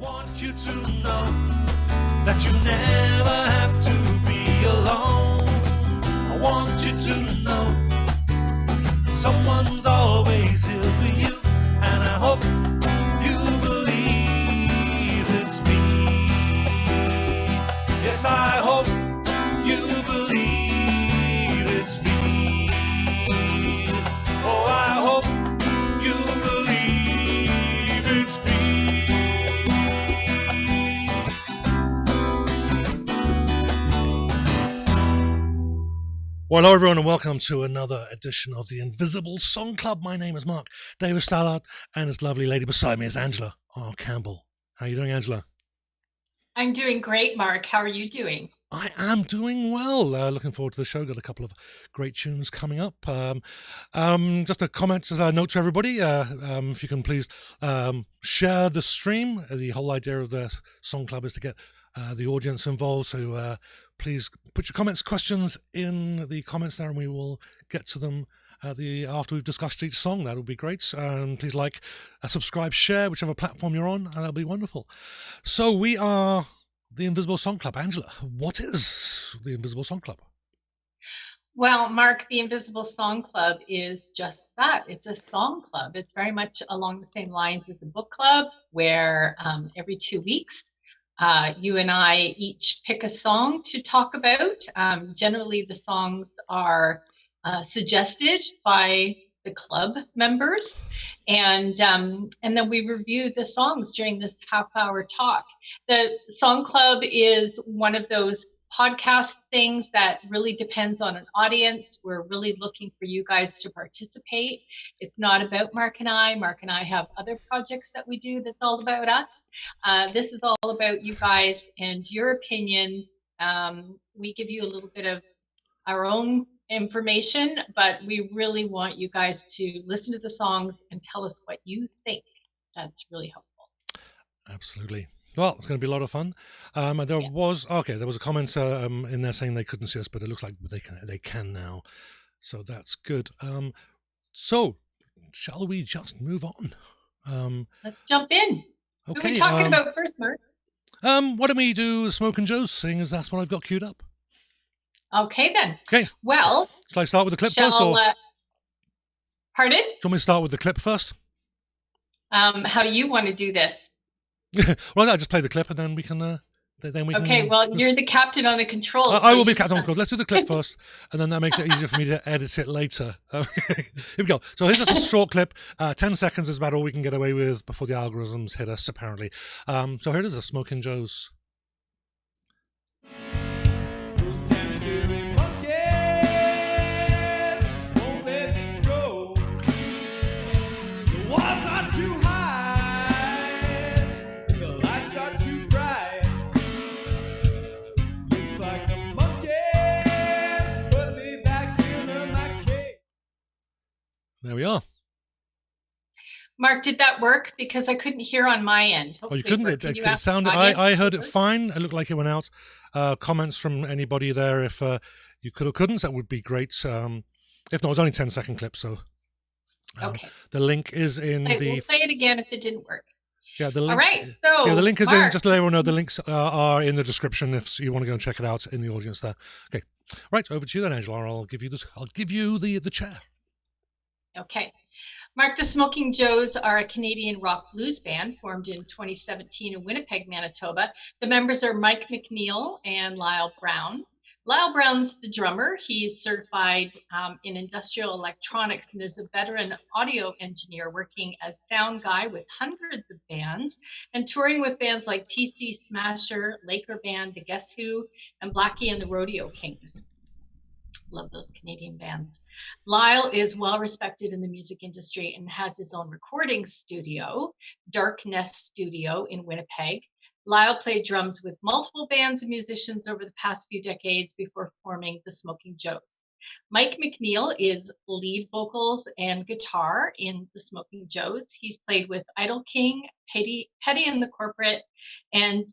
want you to know that you never have to be alone. I want you to know someone's always here for you, and I hope you believe it's me. Yes, I hope you believe it's me. Oh, I hope you believe it's me. Well, hello everyone and welcome to another edition of the Invisible Song Club. My name is Mark Davis Stallard and this lovely lady beside me is Angela R. Campbell. How are you doing, Angela? I'm doing great, Mark. How are you doing? I am doing well. Looking forward to the show. Got a couple of great tunes coming up. Just a comment, note to everybody. If you can please share the stream. The whole idea of the Song Club is to get the audience involved. So please put your comments, questions in the comments there, and we will get to them after we've discussed each song. That would be great. Please like, subscribe, share, whichever platform you're on, and that'll be wonderful. So we are the Invisible Song Club. Angela, what is the Invisible Song Club? Well, Mark, the Invisible Song Club is just that. It's a song club. It's very much along the same lines as a book club, where every 2 weeks, you and I each pick a song to talk about. Generally, the songs are suggested by the club members, and then we review the songs during this half-hour talk. The Song Club is one of those podcast things that really depends on an audience. We're really looking for you guys to participate. It's not about Mark and I. Mark and I have other projects that we do that's all about us. This is all about you guys and your opinion. We give you a little bit of our own information, but we really want you guys to listen to the songs and tell us what you think. That's really helpful. Absolutely. Well, it's going to be a lot of fun. There was a comment in there saying they couldn't see us, but it looks like they can now, so that's good. So shall we just move on? Let's jump in. Okay. Who are we talking about first, Mark? Why don't we do Smokin' Joe's, seeing as that's what I've got queued up. Okay then. Okay. Well, shall I start with the clip first? Or pardon? Do you want me to start with the clip first? How you want to do this? Well, I'll just play the clip and then we can. Okay. Well, you're the captain on the controls. I will be captain on the controls. Let's do the clip first, and then that makes it easier for me to edit it later. Here we go. So here's just a short clip. 10 seconds is about all we can get away with before the algorithms hit us, apparently. So here it is, a Smokin' Joe's. There we are. Mark, did that work? Because I couldn't hear on my end. Hopefully you couldn't. It sounded. I heard it fine. It looked like it went out. Comments from anybody there. If you could or couldn't, that would be great. If not, it's only 10-second clip. So okay. The link is in the. We'll say it again if it didn't work. Yeah, the link. All right. So the link is Mark, in. Just to let everyone know, the links are in the description if you want to go and check it out in the audience there. Okay. Right, over to you then, Angela. I'll give you this. I'll give you the chair. Okay. Mark, the Smokin' Joes are a Canadian rock blues band formed in 2017 in Winnipeg, Manitoba. The members are Mike McNeil and Lyle Brown. Lyle Brown's the drummer. He's certified in industrial electronics and is a veteran audio engineer working as sound guy with hundreds of bands and touring with bands like TC Smasher, Laker Band, The Guess Who, and Blackie and the Rodeo Kings. Love those Canadian bands. Lyle is well respected in the music industry and has his own recording studio, Dark Nest Studio in Winnipeg. Lyle played drums with multiple bands and musicians over the past few decades before forming the Smokin' Joes. Mike McNeil is lead vocals and guitar in the Smokin' Joes. He's played with Idle King, Petty and the Corporate, and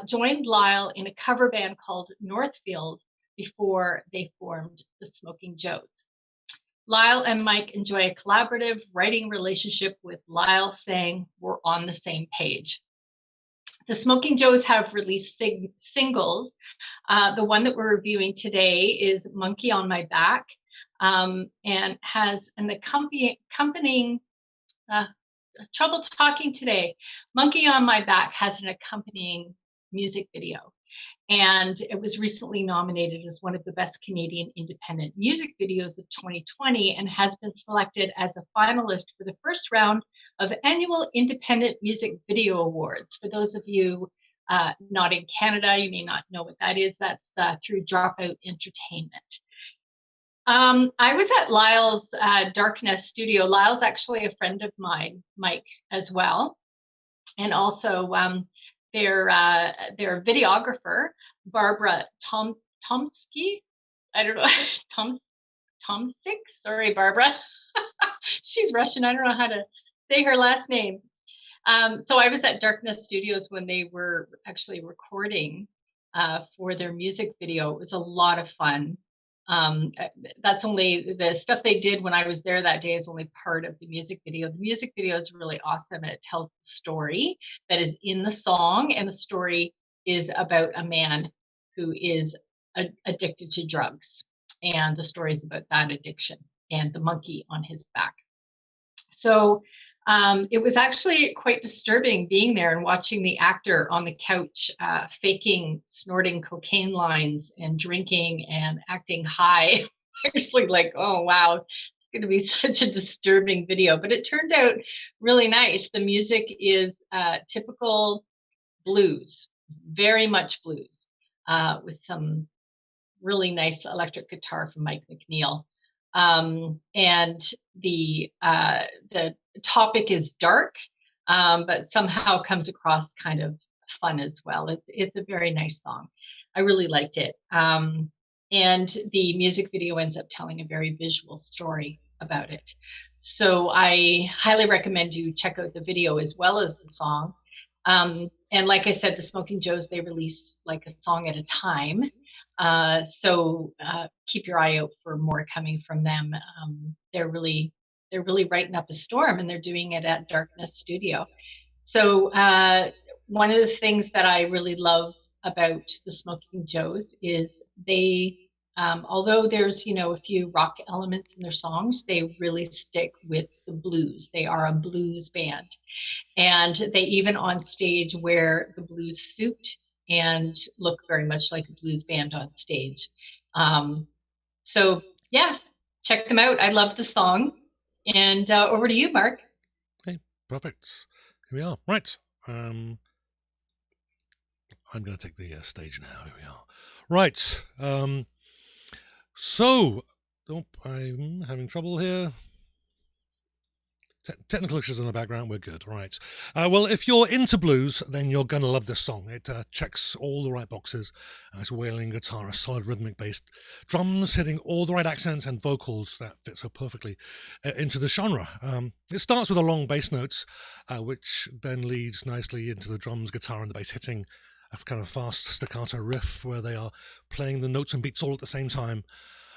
joined Lyle in a cover band called Northfield before they formed the Smokin' Joes. Lyle and Mike enjoy a collaborative writing relationship, with Lyle saying we're on the same page. The Smoking Joes have released singles. The one that we're reviewing today is Monkey on My Back, and has an accompanying trouble talking today. Monkey on My Back has an accompanying music video, and it was recently nominated as one of the best Canadian independent music videos of 2020 and has been selected as a finalist for the first round of annual Independent Music Video Awards. For those of you not in Canada, you may not know what that is. That's through Dropout Entertainment. I was at Lyle's Darkness studio. Lyle's actually a friend of mine, Mike, as well. And also their videographer, Barbara Tomsky. I don't know, Tomsik? Sorry, Barbara. She's Russian. I don't know how to say her last name. So I was at Darkness Studios when they were actually recording for their music video. It was a lot of fun. That's only the stuff they did when I was there that day is only part of the music video. The music video is really awesome. It tells the story that is in the song, and the story is about a man who is addicted to drugs, and the story is about that addiction and the monkey on his back. So it was actually quite disturbing being there and watching the actor on the couch faking snorting cocaine lines and drinking and acting high. Actually, like, oh wow, it's going to be such a disturbing video, but it turned out really nice. The music is typical blues, very much blues, with some really nice electric guitar from Mike McNeil. And the topic is dark, but somehow comes across kind of fun as well. It's a very nice song. I really liked it. And the music video ends up telling a very visual story about it. So I highly recommend you check out the video as well as the song. And like I said, the Smoking Joes, they release like a song at a time. So keep your eye out for more coming from them. They're really writing up a storm, and they're doing it at Darkness Studio. So one of the things that I really love about the Smoking Joes is they, although there's a few rock elements in their songs, they really stick with the blues. They are a blues band, and they even on stage wear the blues suit and look very much like a blues band on stage. So yeah, check them out. I love the song. And over to you, Mark. Okay, perfect. Here we are. Right. I'm going to take the stage now. Here we are. Right. So, I'm having trouble here. Technical issues in the background, we're good. Right. Well, if you're into blues, then you're going to love this song. It checks all the right boxes. It's wailing guitar, a solid rhythmic bass, drums hitting all the right accents, and vocals that fit so perfectly into the genre. It starts with a long bass notes, which then leads nicely into the drums, guitar, and the bass hitting a kind of fast staccato riff where they are playing the notes and beats all at the same time.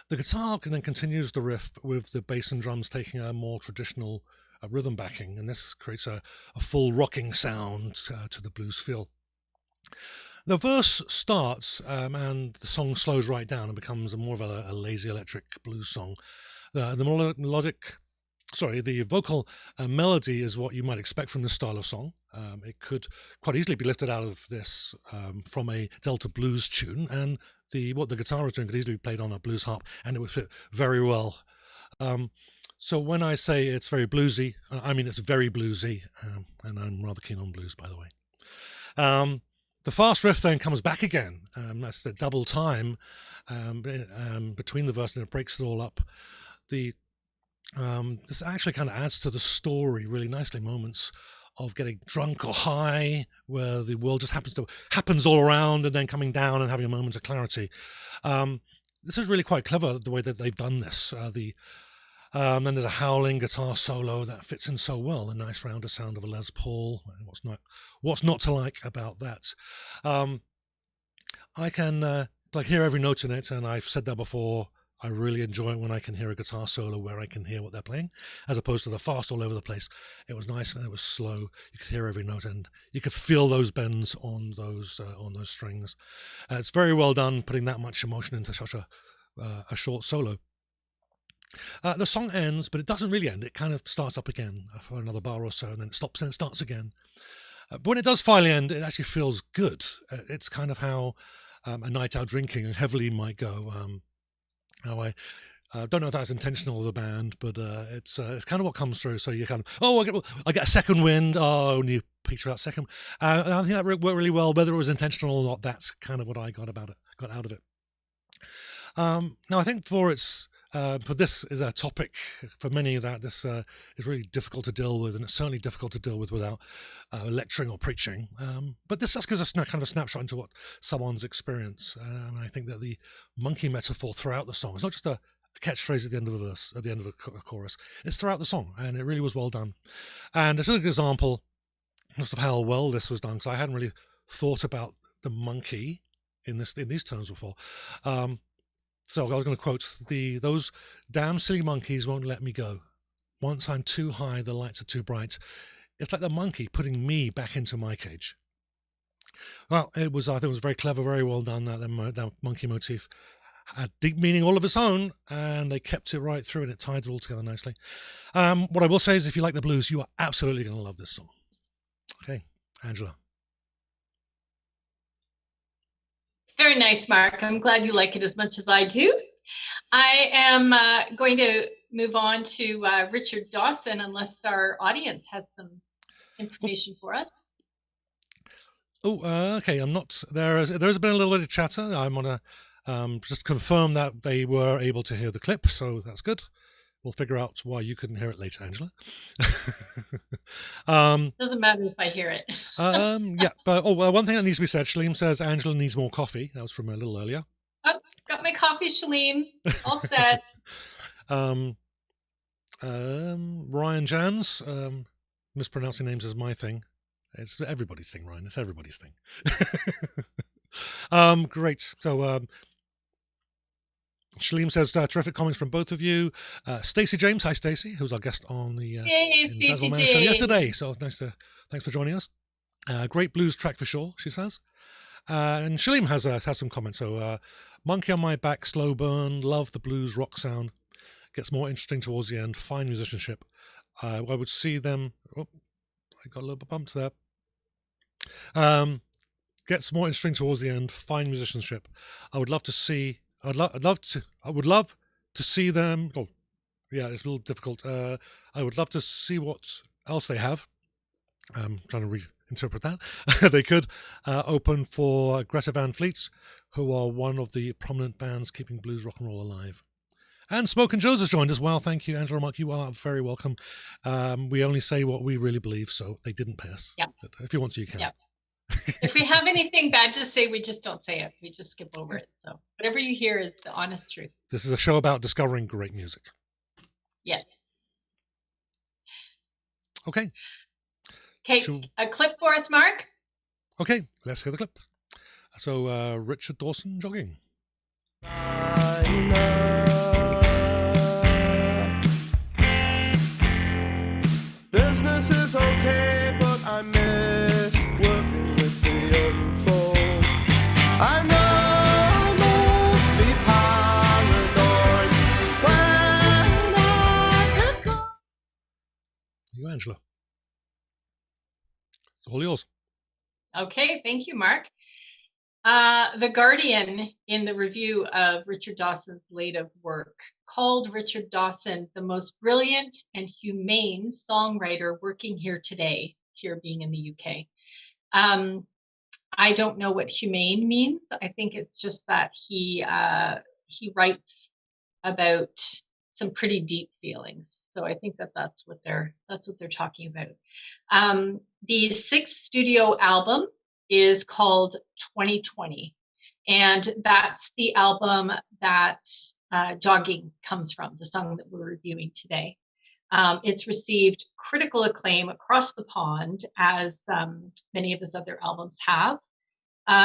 The guitar then continues the riff with the bass and drums taking a more traditional rhythm backing, and this creates a full rocking sound to the blues feel. The verse starts and the song slows right down and becomes more of a lazy electric blues song. The vocal melody is what you might expect from this style of song. It could quite easily be lifted out of this from a Delta blues tune, and what the guitar is doing could easily be played on a blues harp, and it would fit very well. So when I say it's very bluesy, I mean it's very bluesy, and I'm rather keen on blues, by the way. The fast riff then comes back again. That's the double time between the verse, and it breaks it all up. This actually kind of adds to the story really nicely. Moments of getting drunk or high, where the world just happens all around, and then coming down and having a moment of clarity. This is really quite clever the way that they've done this. Then there's a howling guitar solo that fits in so well, a nice rounder sound of a Les Paul. What's not to like about that? I can hear every note in it, and I've said that before. I really enjoy it when I can hear a guitar solo where I can hear what they're playing, as opposed to the fast all over the place. It was nice and it was slow. You could hear every note and you could feel those bends on those strings. It's very well done, putting that much emotion into such a short solo. The song ends, but it doesn't really end. It kind of starts up again for another bar or so, and then it stops and it starts again. But when it does finally end, it actually feels good. It's kind of how a night out drinking heavily might go. I don't know if that's intentional of the band, but it's kind of what comes through. So you kind of, I get a second wind. Oh, and you picture that second. And I think that worked really well. Whether it was intentional or not, that's kind of what I got out of it. Now I think for this is a topic for many that this is really difficult to deal with, and it's certainly difficult to deal with without lecturing or preaching. But this just gives us kind of a snapshot into what someone's experience. And I think that the monkey metaphor throughout the song is not just a catchphrase at the end of a verse, at the end of a chorus. It's throughout the song, and it really was well done. And it's a good example just of how well this was done, because I hadn't really thought about the monkey in these terms before. So I was going to quote those damn silly monkeys won't let me go. Once I'm too high, the lights are too bright. It's like the monkey putting me back into my cage. Well, I think it was very clever, very well done. That monkey motif had deep meaning all of its own, and they kept it right through, and it tied it all together nicely. What I will say is, if you like the blues, you are absolutely going to love this song. Okay, Angela. Very nice, Mark. I'm glad you like it as much as I do. I am going to move on to Richard Dawson, unless our audience has some information for us. Okay. I'm not. There's been a little bit of chatter. I'm going to just confirm that they were able to hear the clip, so that's good. We'll figure out why you couldn't hear it later, Angela. Doesn't matter if I hear it. Yeah, but one thing that needs to be said, Shaleem says Angela needs more coffee. That was from a little earlier. Oh, got my coffee, Shaleem. All set. Ryan Jans, mispronouncing names is my thing. It's everybody's thing, Ryan. It's everybody's thing. Great. So Shaleem says terrific comments from both of you. Stacey James, hi Stacey, who's our guest on the Invisible Man show yesterday. So thanks for joining us. Great blues track for sure, she says. And Shaleem has some comments. So Monkey on My Back, slow burn, love the blues rock sound. Gets more interesting towards the end. Fine musicianship. I would see them. Oh, I got a little bit bumped there. Gets more interesting towards the end. Fine musicianship. I would love to see them. Oh, yeah, it's a little difficult. I would love to see what else they have. I'm trying to reinterpret that. They could open for Greta Van Fleet, who are one of the prominent bands keeping blues rock and roll alive. And Smokin Joe's has joined as well. Thank you, Angela Mark. You are very welcome. We only say what we really believe, so they didn't pay us. Yep. But if you want to, you can. Yep. If we have anything bad to say, we just don't say it. We just skip over it. So whatever you hear is the honest truth. This is a show about discovering great music. Yes. Okay. Okay, a clip for us, Mark. Okay, let's hear the clip. So, Richard Dawson, Jogging. Business is okay, but I miss working with the young folk. I know I must be paranoid when I pick up. You, Angela. It's all yours. Okay, thank you, Mark. The Guardian, in the review of Richard Dawson's latest work, called Richard Dawson the most brilliant and humane songwriter working here today, here being in the UK. I don't know what humane means. I think it's just that he writes about some pretty deep feelings. So I think that's what they're talking about. The sixth studio album is called 2020, and that's the album that Jogging comes from, the song that we're reviewing today. It's received critical acclaim across the pond, as many of his other albums have.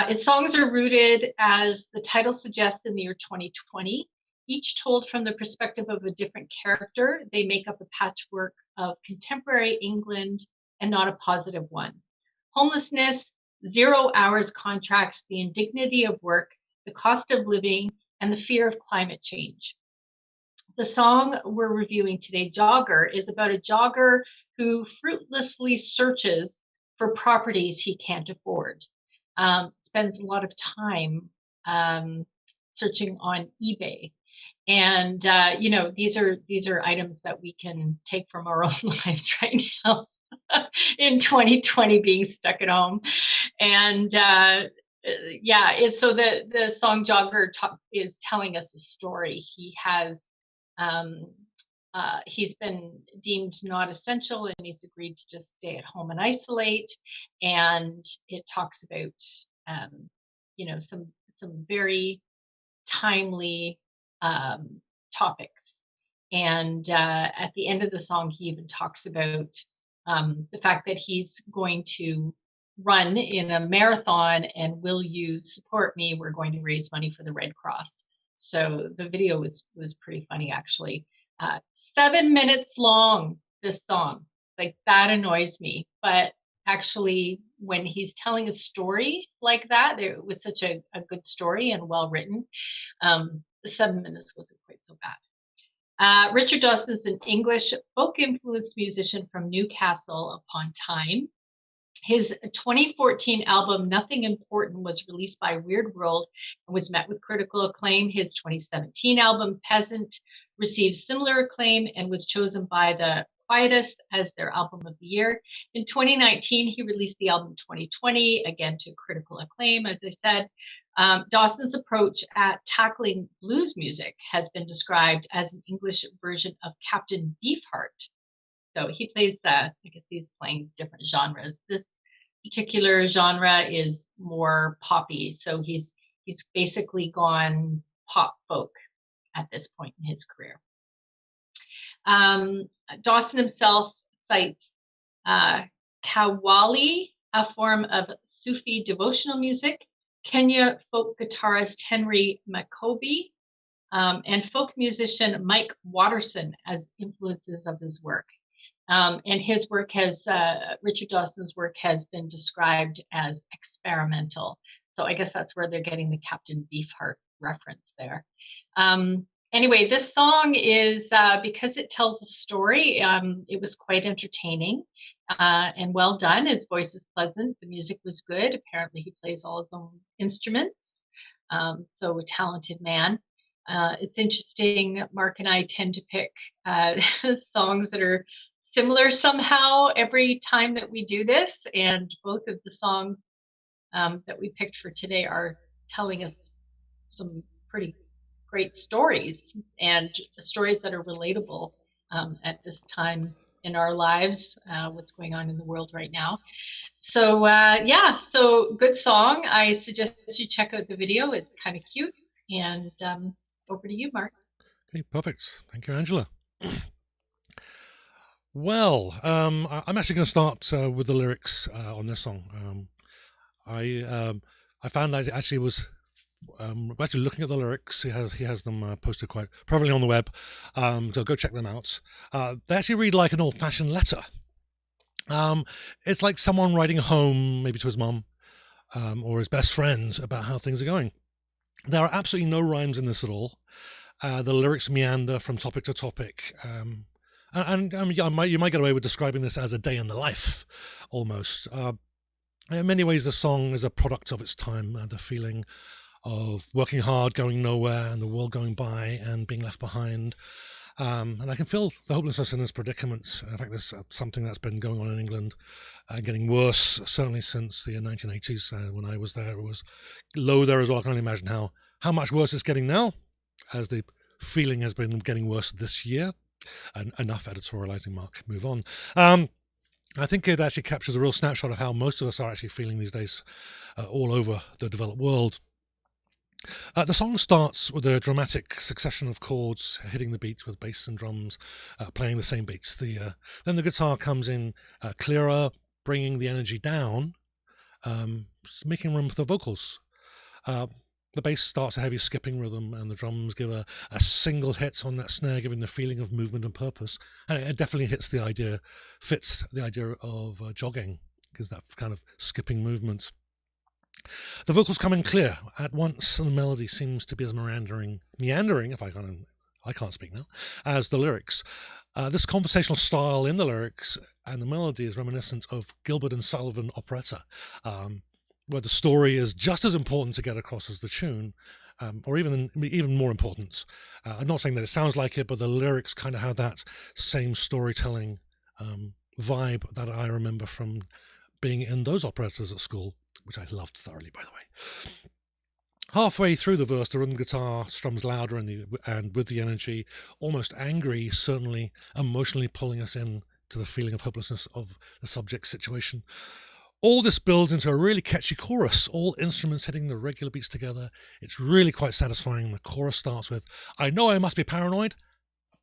Its songs are rooted, as the title suggests, in the year 2020. each told from the perspective of a different character. They make up a patchwork of contemporary England and not a positive one. Homelessness, 0 hours contracts, the indignity of work, the cost of living, and the fear of climate change. The song we're reviewing today, Jogger, is about a jogger who fruitlessly searches for properties he can't afford. Spends a lot of time searching on eBay. And these are items that we can take from our own lives right now in 2020, being stuck at home. And so the song Jogger is telling us a story. He's been deemed not essential, and he's agreed to just stay at home and isolate. And it talks about some very timely topics. And at the end of the song, he even talks about the fact that he's going to run in a marathon, and will you support me? We're going to raise money for the Red Cross. So the video was pretty funny, actually. 7 minutes long, this song. Like, that annoys me. But actually, when he's telling a story like that, it was such a good story and well written. The 7 minutes wasn't quite so bad. Richard Dawson is an English folk-influenced musician from Newcastle upon Tyne. His 2014 album, Nothing Important, was released by Weird World and was met with critical acclaim. His 2017 album, Peasant, received similar acclaim and was chosen by the Quietist as their album of the year. In 2019, he released the album 2020, again to critical acclaim, as I said. Dawson's approach at tackling blues music has been described as an English version of Captain Beefheart. So he plays I guess he's playing different genres. This particular genre is more poppy. So he's basically gone pop folk at this point in his career. Dawson himself cites Qawwali, a form of Sufi devotional music, Kenya folk guitarist Henry Makobi, and folk musician Mike Watterson as influences of his work. And his work Richard Dawson's work has been described as experimental. So I guess that's where they're getting the Captain Beefheart reference there. Anyway, this song is, because it tells a story, it was quite entertaining and well done. His voice is pleasant. The music was good. Apparently he plays all his own instruments. So a talented man. It's interesting, Mark and I tend to pick songs that are similar somehow every time that we do this, and both of the songs that we picked for today are telling us some pretty great stories, and stories that are relatable at this time in our lives, what's going on in the world right now. So so good song. I suggest you check out the video. It's kind of cute. And over to you, Mark. Okay, perfect. Thank you, Angela. Well, I'm actually going to start with the lyrics on this song. I found that it actually was actually looking at the lyrics. He has them posted quite prevalently on the web, so go check them out. They actually read like an old-fashioned letter. It's like someone writing home, maybe to his mum or his best friend, about how things are going. There are absolutely no rhymes in this at all. The lyrics meander from topic to topic. And you might get away with describing this as a day in the life, almost. In many ways, the song is a product of its time, the feeling of working hard, going nowhere, and the world going by and being left behind. And I can feel the hopelessness in this predicament. In fact, there's something that's been going on in England, getting worse, certainly since the 1980s. When I was there, it was low there as well. I can only imagine how much worse it's getting now, as the feeling has been getting worse this year. And enough editorializing, Mark. Move on. I think it actually captures a real snapshot of how most of us are actually feeling these days all over the developed world. The song starts with a dramatic succession of chords hitting the beat with bass and drums playing the same beats. Then the guitar comes in clearer, bringing the energy down, making room for the vocals. The bass starts a heavy skipping rhythm, and the drums give a single hit on that snare, giving the feeling of movement and purpose. And it definitely fits the idea of jogging, gives that kind of skipping movement. The vocals come in clear at once, and the melody seems to be as meandering, if I can't speak now, as the lyrics. This conversational style in the lyrics and the melody is reminiscent of Gilbert and Sullivan operetta, where the story is just as important to get across as the tune, or even more important. I'm not saying that it sounds like it, but the lyrics kind of have that same storytelling vibe that I remember from being in those operettas at school, which I loved thoroughly, by the way. Halfway through the verse, the rhythm guitar strums louder and with the energy, almost angry, certainly emotionally pulling us in to the feeling of hopelessness of the subject's situation. All this builds into a really catchy chorus, all instruments hitting the regular beats together. It's really quite satisfying. The chorus starts with, "I know I must be paranoid,"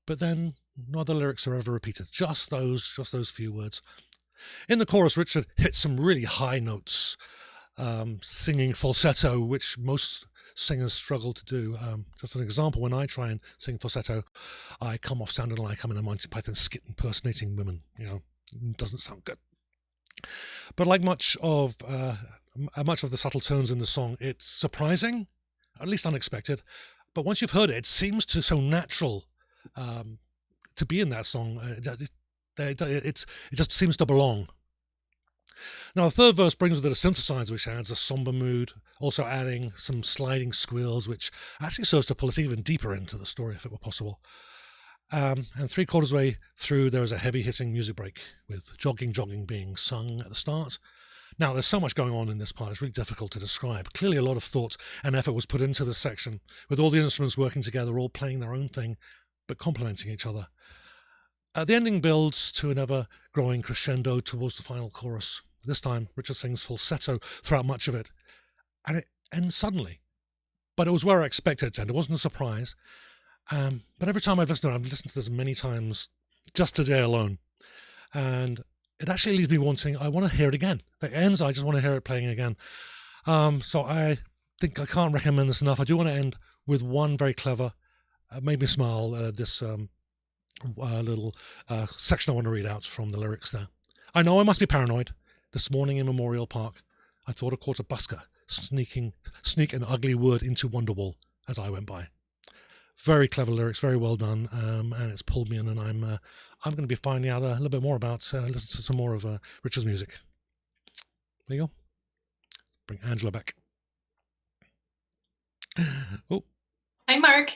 but then no other lyrics are ever repeated, just those few words. In the chorus, Richard hits some really high notes, singing falsetto, which most singers struggle to do. Just an example, when I try and sing falsetto, I come off sounding like I'm in a Monty Python skit impersonating women. It doesn't sound good. But like much of the subtle turns in the song, it's surprising, at least unexpected. But once you've heard it, it seems so natural to be in that song. It just seems to belong. Now, the third verse brings with it a synthesizer, which adds a somber mood, also adding some sliding squeals, which actually serves to pull us even deeper into the story, if it were possible. And 3/4 way through, there is a heavy-hitting music break, with Jogging, Jogging being sung at the start. Now, there's so much going on in this part, it's really difficult to describe. Clearly, a lot of thought and effort was put into this section, with all the instruments working together, all playing their own thing, but complementing each other. The ending builds to an ever-growing crescendo towards the final chorus. This time, Richard sings falsetto throughout much of it, and it ends suddenly. But it was where I expected it to end. It wasn't a surprise. But every time I've listened to this many times, just today alone, and it actually leaves me wanting, I want to hear it again. It ends, I just want to hear it playing again. So I think I can't recommend this enough. I do want to end with one very clever, made me smile, this little section I want to read out from the lyrics there. "I know I must be paranoid. This morning in Memorial Park, I thought I caught a busker sneak an ugly word into Wonderwall as I went by." Very clever lyrics, very well done, and it's pulled me in, and I'm going to be finding out a little bit more about, listen to some more of Richard's music. There you go. Bring Angela back. Oh. Hi, Mark.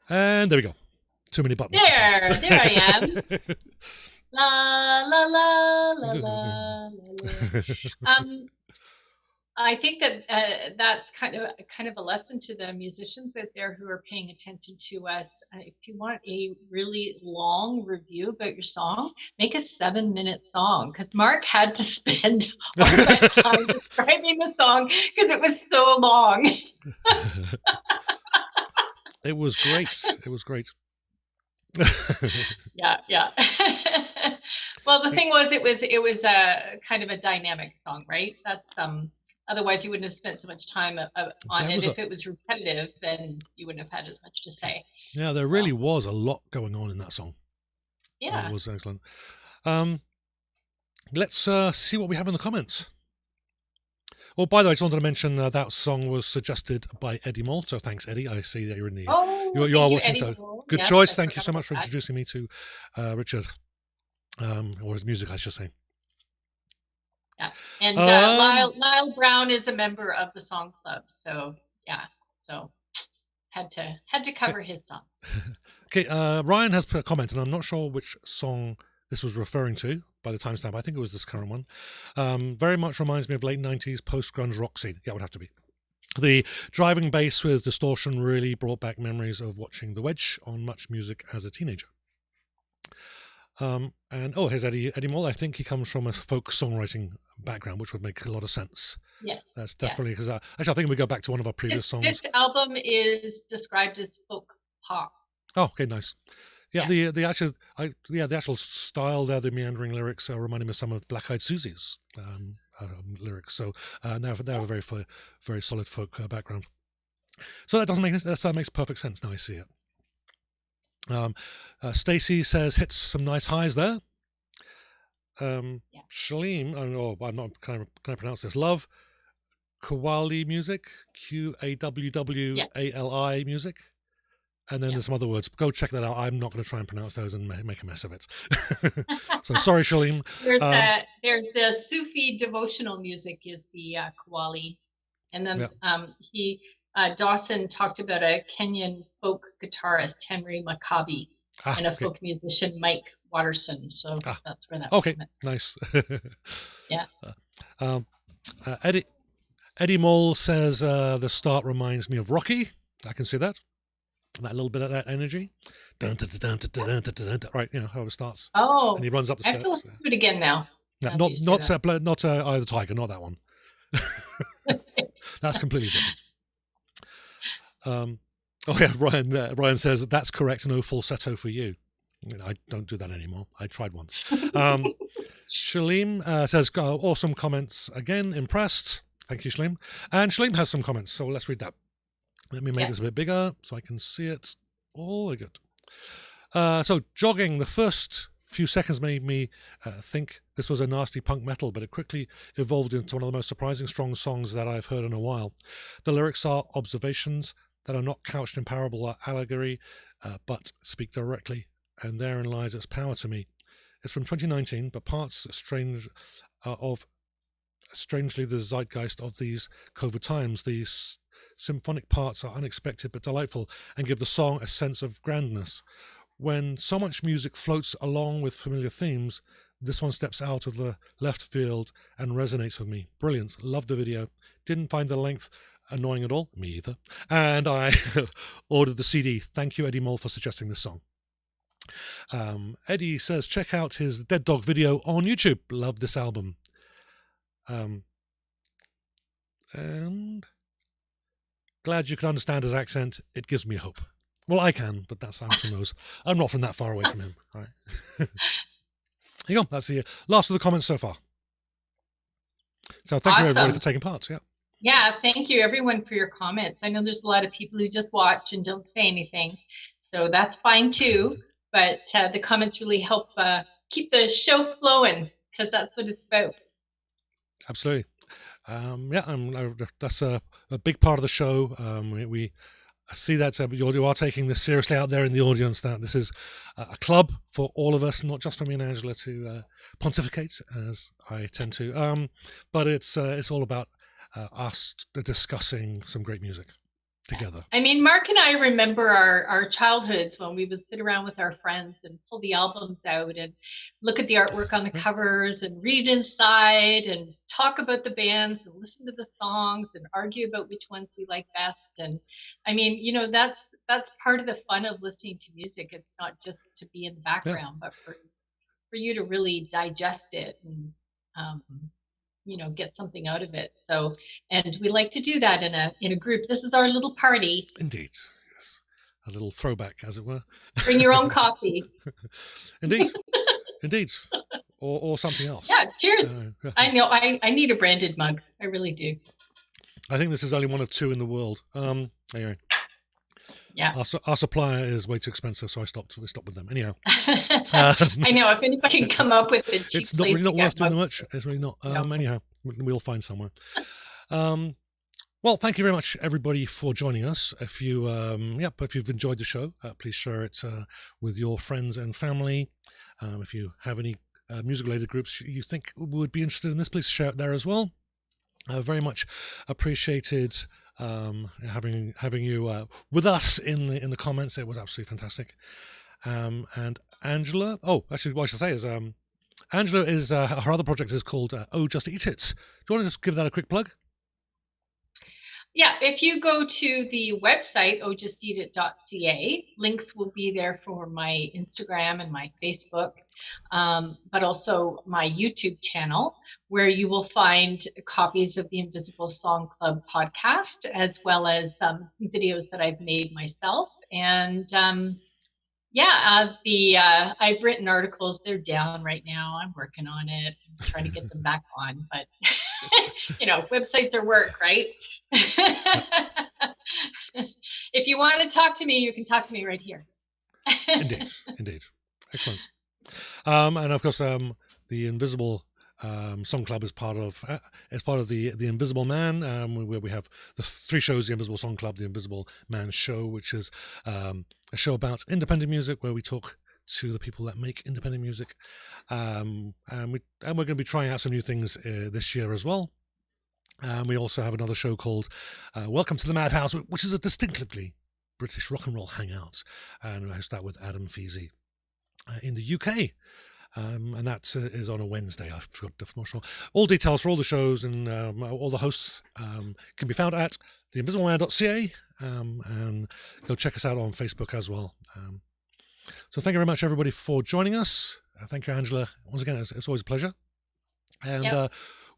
And there we go. Too many buttons. There I am. La la la la la la. I think that that's kind of a lesson to the musicians out there who are paying attention to us. If you want a really long review about your song, make a 7-minute song, because Mark had to spend all that time describing the song because it was so long. It was great. It was great. Yeah. Well, the thing was, it was a kind of a dynamic song, right? That's otherwise you wouldn't have spent so much time on it. If it was repetitive, then you wouldn't have had as much to say. Yeah, there really was a lot going on in that song. Yeah, it was excellent. Let's see what we have in the comments. Oh, by the way, I just wanted to mention that song was suggested by Eddie Moll. So thanks, Eddie. I see that you're in the you are watching. So good choice. Thank you so much for introducing me to Richard, or his music, I should say. Yeah, and Lyle Brown is a member of the Song Club. So yeah, so had to cover his song. Okay, Ryan has put a comment, and I'm not sure which song this was referring to by the timestamp. I think it was this current one. Very much reminds me of late 90s post-grunge rock scene. Yeah, it would have to be. The driving bass with distortion really brought back memories of watching The Wedge on Much Music as a teenager. And here's Eddie Moll. I think he comes from a folk songwriting background, which would make a lot of sense. Yes, that's definitely because actually I think we go back to one of our previous songs. This album is described as folk pop. Oh, okay, nice. Yeah, the actual style there, the meandering lyrics are reminding me of some of Black Eyed Susie's lyrics. So they have a very solid folk background. So that doesn't make that makes perfect sense now. I see it. Stacy says hits some nice highs there. Shaleem, I'm not. Can I pronounce this? Love Qawwali music, Qawwali music. And then there's some other words. Go check that out. I'm not going to try and pronounce those and make a mess of it. So sorry, Shaleem. There's the Sufi devotional music is the Qawwali, and then Dawson talked about a Kenyan folk guitarist Henry Maccabi and a folk musician Mike Watterson. So that's where that. Okay, nice. Yeah. Eddie Mole says the start reminds me of Rocky. I can see that. That little bit of that energy. Right, how it starts. Oh. And he runs up the steps. I have to listen to it again now. Not Eye of the Tiger, not that one. That's completely different. Ryan says, that's correct, no falsetto for you. I don't do that anymore. I tried once. Shaleem says, awesome comments again, impressed. Thank you, Shaleem. And Shaleem has some comments, so let's read that. Let me make this a bit bigger so I can see it. All good. So, Jogging, the first few seconds made me think this was a nasty punk metal, but it quickly evolved into one of the most surprising strong songs that I've heard in a while. The lyrics are observations that are not couched in parable or allegory, but speak directly, and therein lies its power to me. It's from 2019, but parts strangely the zeitgeist of these COVID times. These symphonic parts are unexpected but delightful and give the song a sense of grandness. When so much music floats along with familiar themes, this one steps out of the left field and resonates with me. Brilliant. Loved the video. Didn't find the length annoying at all. Me either. And I ordered the CD. Thank you, Eddie Mole, for suggesting this song. Eddie says, check out his Dead Dog video on YouTube. Love this album. And glad you can understand his accent. It gives me hope. Well, I can, but I'm not from that far away from him. All right. Here you go. That's the last of the comments so far. So thank you everybody for taking part. Yeah, thank you everyone for your comments. I know there's a lot of people who just watch and don't say anything, so that's fine too. But the comments really help keep the show flowing, because that's what it's about. Absolutely. That's a big part of the show. We see that you are taking this seriously out there in the audience, that this is a club for all of us, not just for me and Angela to pontificate, as I tend to, but it's all about us discussing some great music together. I mean, Mark and I remember our childhoods when we would sit around with our friends and pull the albums out and look at the artwork on the covers and read inside and talk about the bands and listen to the songs and argue about which ones we like best. And I mean, that's part of the fun of listening to music. It's not just to be in the background, but for you to really digest it and get something out of it. So, and we like to do that in a group. This is our little party. Indeed, yes, a little throwback, as it were. Bring your own coffee. Indeed, indeed, or something else. Yeah, cheers. I know. I need a branded mug. I really do. I think this is only one of two in the world. Anyway. Yeah. Our supplier is way too expensive, so we stopped with them. Anyhow. I know, if anybody can come up with it, it's not really not worth doing much. It's really not. Anyhow, we'll find somewhere. Well, thank you very much, everybody, for joining us. If you've enjoyed the show, please share it with your friends and family. If you have any music-related groups you think would be interested in this, please share it there as well. Very much appreciated having you with us in the comments. It was absolutely fantastic. And Angela, actually what I should say is Angela is her other project is called Oh Just Eat It. Do you want to just give that a quick plug? Yeah, if you go to the website ohjusteatit.ca, links will be there for my Instagram and my Facebook, but also my YouTube channel, where you will find copies of the Invisible Song Club podcast, as well as videos that I've made myself. And I've written articles. They're down right now. I'm working on it. I'm trying to get them back on, but websites are work, right? If you want to talk to me, you can talk to me right here. Indeed. Excellent. And of course, the Invisible Song Club is part of the Invisible Man, where we have the 3 shows: the Invisible Song Club, the Invisible Man Show, which is a show about independent music, where we talk to the people that make independent music, and we're going to be trying out some new things this year as well. We also have another show called Welcome to the Madhouse, which is a distinctively British rock and roll hangout, and I host that with Adam Feasy in the UK. And that is on a Wednesday. I forgot the promotional. All details for all the shows and all the hosts can be found at theinvisibleman.ca, and go check us out on Facebook as well. So thank you very much, everybody, for joining us. Thank you, Angela. Once again, it's always a pleasure. And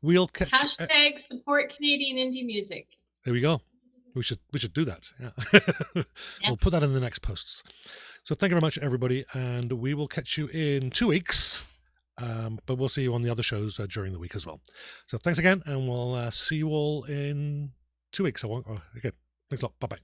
we'll catch. Hashtag support Canadian indie music. There we go. We should do that. Yeah. We'll put that in the next posts. So thank you very much, everybody, and we will catch you in 2 weeks. But we'll see you on the other shows during the week as well. So thanks again, and we'll see you all in 2 weeks. Okay, thanks a lot. Bye-bye.